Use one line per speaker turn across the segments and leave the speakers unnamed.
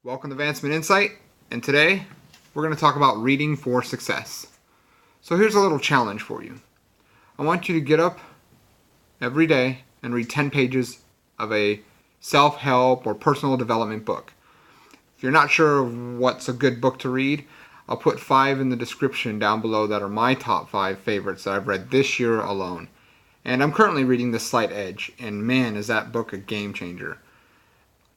Welcome to Advancement Insight, and today we're going to talk about reading for success. So here's a little challenge for you. I want you to get up every day and read 10 pages of a self-help or personal development book. If you're not sure what's a good book to read, I'll put 5 in the description down below that are my top 5 favorites that I've read this year alone. And I'm currently reading The Slight Edge, and man, is that book a game changer.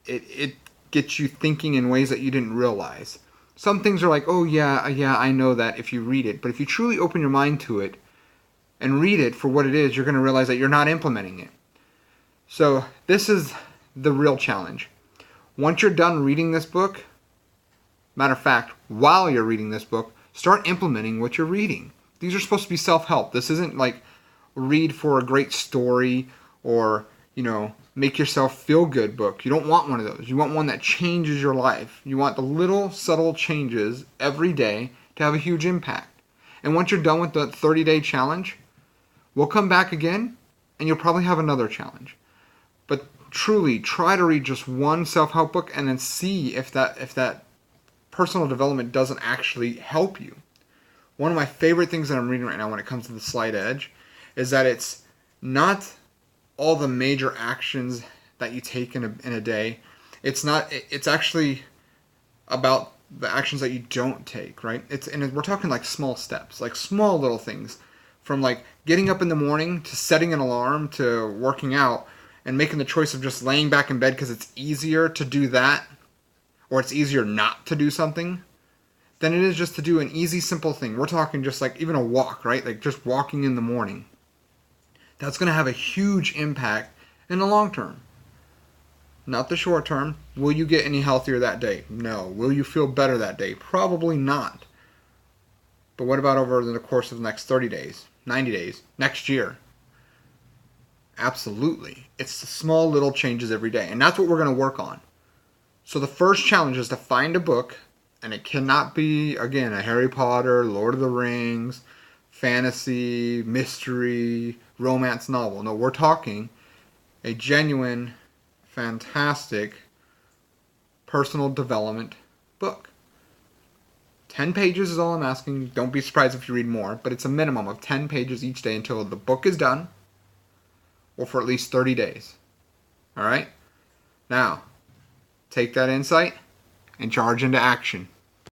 It gets you thinking in ways that you didn't realize. Some things are like, oh yeah, I know that if you read it. But if you truly open your mind to it and read it for what it is, you're going to realize that you're not implementing it. So this is the real challenge. Once you're done reading this book, matter of fact, while you're reading this book, start implementing what you're reading. These are supposed to be self-help. This isn't like read for a great story or, make yourself feel good book. You don't want one of those. You want one that changes your life. You want the little subtle changes every day to have a huge impact. And once you're done with the 30-day challenge, we'll come back again and you'll probably have another challenge. But truly try to read just one self-help book and then see if that personal development doesn't actually help you. One of my favorite things that I'm reading right now when it comes to The Slight Edge is that it's not all the major actions that you take in a day. It's actually about the actions that you don't take, right? And we're talking like small steps, like small little things, from like getting up in the morning to setting an alarm to working out and making the choice of just laying back in bed because it's easier to do that, or it's easier not to do something than it is just to do an easy, simple thing. We're talking just like even a walk, right? Like just walking in the morning. That's going to have a huge impact in the long term. Not the short term. Will you get any healthier that day? No. Will you feel better that day? Probably not. But what about over the course of the next 30 days, 90 days, next year? Absolutely. It's the small little changes every day. And that's what we're going to work on. So the first challenge is to find a book, and it cannot be, again, a Harry Potter, Lord of the Rings, fantasy, mystery, romance novel. No, we're talking a genuine, fantastic personal development book. 10 pages is all I'm asking. Don't be surprised if you read more, but it's a minimum of 10 pages each day until the book is done, or for at least 30 days. All right? Now, take that insight and charge into action.